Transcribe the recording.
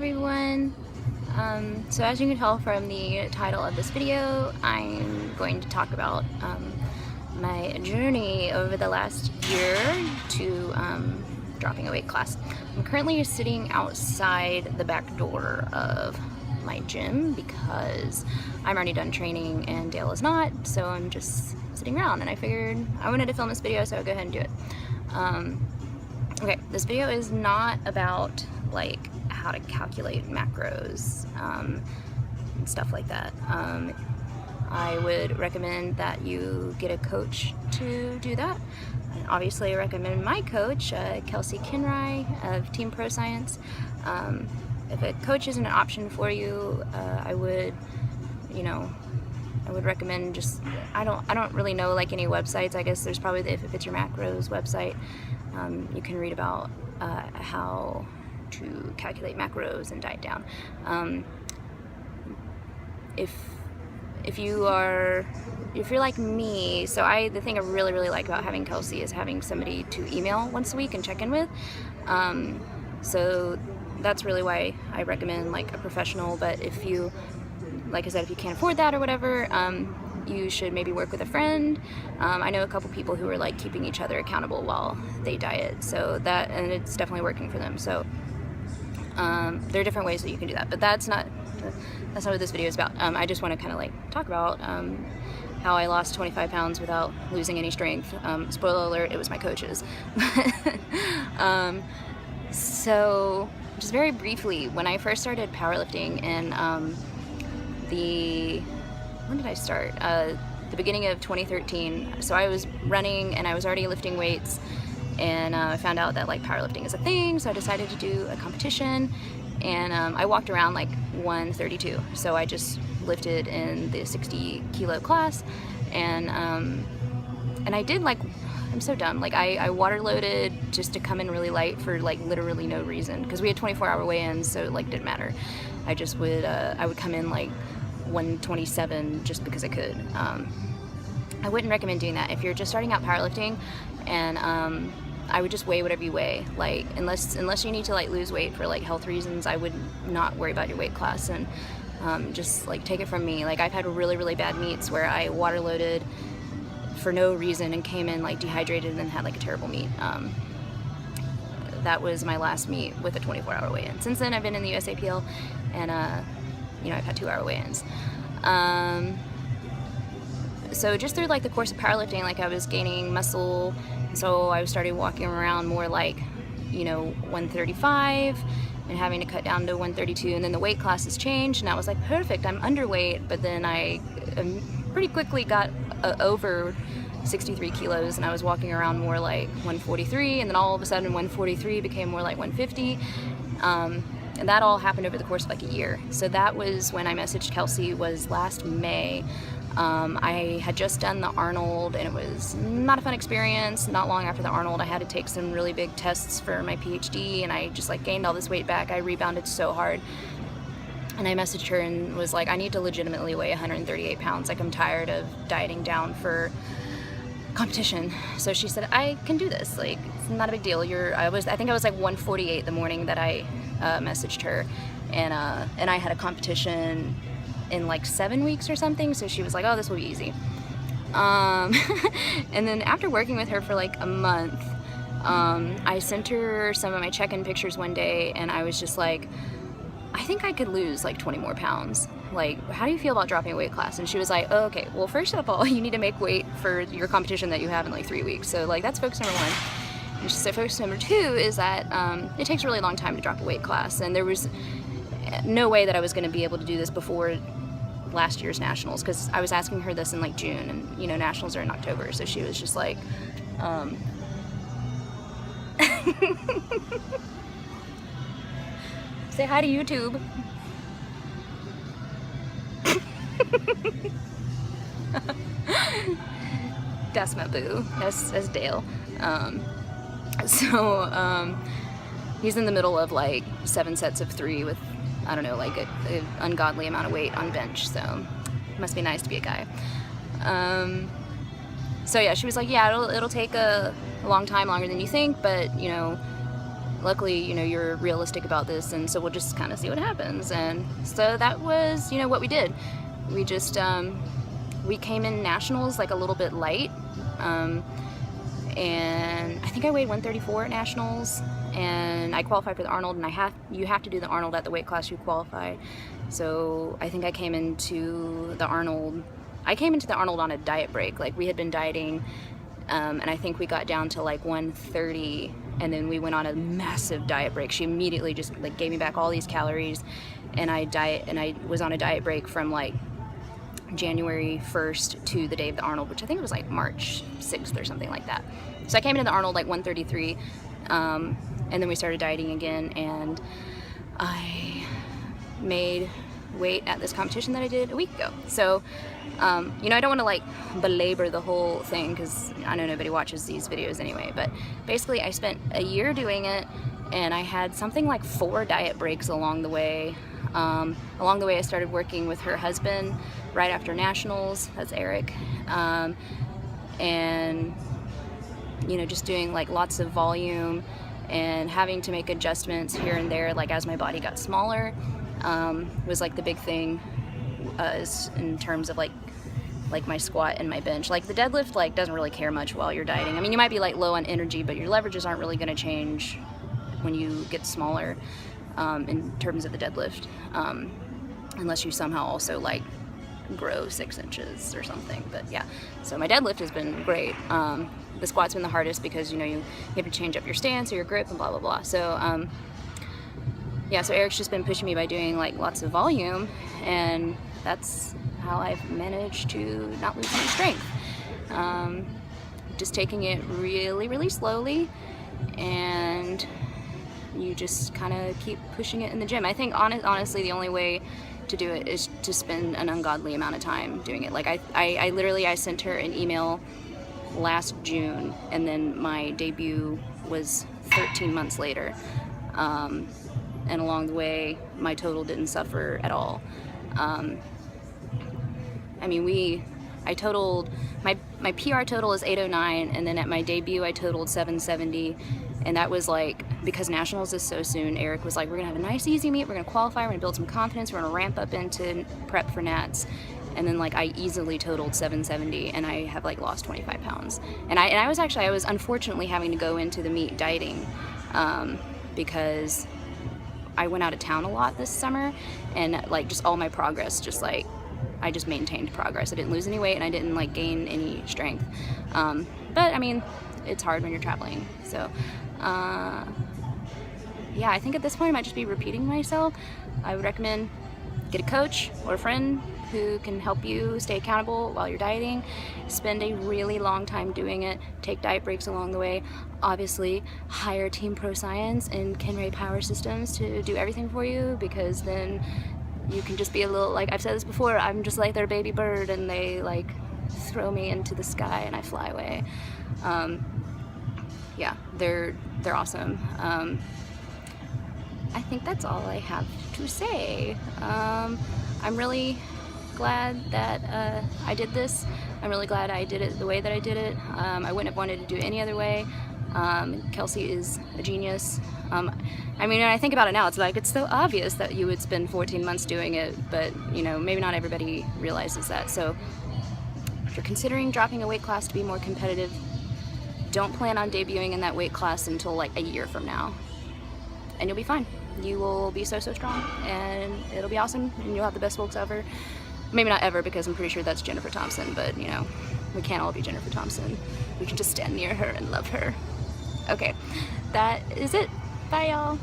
everyone. So as you can tell from the title of this video, I'm going to talk about my journey over the last year to dropping a weight class. I'm currently sitting outside the back door of my gym because I'm already done training and Dale is not, so I'm just sitting around, and I figured I wanted to film this video, so I'll go ahead and do it. Okay, this video is not about like how to calculate macros and stuff like that. I would recommend that you get a coach to do that. And obviously I recommend my coach, Kelsea Koenreich of Team ProScience. If a coach isn't an option for you, I would recommend just, I don't really know like any websites. I guess there's probably the If It Fits Your Macros website. You can read about how to calculate macros and diet down. If you're like me, so the thing I really like about having Kelsea is having somebody to email once a week and check in with. So that's really why I recommend like a professional. But if you, like I said, if you can't afford that or whatever, you should maybe work with a friend. I know a couple people who are like keeping each other accountable while they diet, so and it's definitely working for them. So there are different ways that you can do that, but that's not what this video is about. I just want to kind of like talk about how I lost 25 pounds without losing any strength. Spoiler alert, it was my coaches. So just very briefly, when I first started powerlifting in when did I start? The beginning of 2013. So I was running and I was already lifting weights, and I found out that like powerlifting is a thing, so I decided to do a competition, and I walked around like 132. So I just lifted in the 60 kilo class, and I did like, I'm so dumb, like I water loaded just to come in really light for like literally no reason, because we had 24-hour weigh-ins, so it like didn't matter. I just would I would come in like 127 just because I could. I wouldn't recommend doing that if you're just starting out powerlifting, and I would just weigh whatever you weigh. Like unless you need to like lose weight for like health reasons, I would not worry about your weight class, and just like take it from me. Like I've had really bad meets where I water loaded for no reason and came in like dehydrated and then had like a terrible meet. That was my last meet with a 24-hour weigh-in. Since then I've been in the USAPL, and I've had 2-hour weigh-ins. So just through like the course of powerlifting, like I was gaining muscle, so I started walking around more like 135 and having to cut down to 132, and then the weight classes changed, and I was like, perfect, I'm underweight. But then I pretty quickly got over 63 kilos, and I was walking around more like 143, and then all of a sudden 143 became more like 150. And that all happened over the course of like a year. So that was when I messaged Kelsea, was last May. I had just done the Arnold, and it was not a fun experience. Not long after the Arnold, I had to take some really big tests for my PhD, and I just like gained all this weight back. I rebounded so hard. And I messaged her and was like, I need to legitimately weigh 138 pounds. Like I'm tired of dieting down for competition. So she said, I can do this. Like it's not a big deal. I think I was like 148 the morning that I messaged her, and I had a competition in like 7 weeks or something. So she was like, oh, this will be easy. And then after working with her for like a month, I sent her some of my check-in pictures one day, and I was just like, I think I could lose like 20 more pounds. Like, how do you feel about dropping a weight class? And she was like, oh, okay, well, first of all, you need to make weight for your competition that you have in like 3 weeks. So like, that's focus number one. And she said focus number two is that it takes a really long time to drop a weight class. And there was no way that I was gonna be able to do this before last year's nationals, because I was asking her this in like June, and nationals are in October. So she was just like, say hi to YouTube. That's my boo. That's Dale. He's in the middle of like 7 sets of 3 with, I don't know, like an ungodly amount of weight on bench. So it must be nice to be a guy. So yeah, she was like, yeah, it'll take a long time, longer than you think, but luckily, you know, you're realistic about this, and so we'll just kind of see what happens. And so that was, you know, what we did. We just, we came in nationals like a little bit light, and I think I weighed 134 at nationals, and I qualified for the Arnold, and you have to do the Arnold at the weight class you qualify. So I think I came into the Arnold on a diet break. Like, we had been dieting, and I think we got down to like 130, and then we went on a massive diet break. She immediately just like gave me back all these calories, and I was on a diet break from like January 1st to the day of the Arnold, which I think it was like March 6th or something like that. So I came into the Arnold like 133, and then we started dieting again, and I made weight at this competition that I did a week ago. So, you know, I don't want to like belabor the whole thing because I know nobody watches these videos anyway, but basically I spent a year doing it, and I had something like 4 diet breaks along the way. Along the way I started working with her husband right after nationals, that's Eric, and you know, just doing like lots of volume and having to make adjustments here and there, like as my body got smaller, was like the big thing in terms of like my squat and my bench. Like the deadlift like doesn't really care much while you're dieting. I mean, you might be like low on energy, but your leverages aren't really going to change when you get smaller, in terms of the deadlift, unless you somehow also like grow 6 inches or something. But yeah, so my deadlift has been great. The squat's been the hardest because, you know, you have to change up your stance or your grip and blah blah blah. So yeah, so Eric's just been pushing me by doing like lots of volume, and that's how I've managed to not lose any strength. Just taking it really, really slowly, and you just kind of keep pushing it in the gym. I think honestly the only way to do it is to spend an ungodly amount of time doing it. Like I literally sent her an email last June, and then my debut was 13 months later. And along the way, my total didn't suffer at all. I mean, I totaled, my PR total is 809, and then at my debut I totaled 770, and that was like, because nationals is so soon, Eric was like, we're gonna have a nice easy meet, we're gonna qualify, we're gonna build some confidence, we're gonna ramp up into prep for Nats. And then like I easily totaled 770, and I have like lost 25 pounds. And I was unfortunately having to go into the meet dieting, because I went out of town a lot this summer, and like just all my progress, just like I just maintained progress. I didn't lose any weight, and I didn't like gain any strength. But I mean, it's hard when you're traveling. So yeah, I think at this point I might just be repeating myself. I would recommend get a coach or a friend who can help you stay accountable while you're dieting. Spend a really long time doing it. Take diet breaks along the way. Obviously, hire Team ProScience and Koenreich Power Systems to do everything for you, because then you can just be a little, like I've said this before, I'm just like their baby bird, and they like throw me into the sky and I fly away. Yeah, they're awesome. I think that's all I have to say. I'm really glad that I did this. I'm really glad I did it the way that I did it. I wouldn't have wanted to do it any other way. Kelsey is a genius. I mean, when I think about it now, it's like, it's so obvious that you would spend 14 months doing it, but you know, maybe not everybody realizes that. So if you're considering dropping a weight class to be more competitive, don't plan on debuting in that weight class until like a year from now, and you'll be fine. You will be so strong, and it'll be awesome, and you'll have the best folks ever. Maybe not ever, because I'm pretty sure that's Jennifer Thompson, but you know, we can't all be Jennifer Thompson. We can just stand near her and love her. Okay, that is it. Bye, y'all.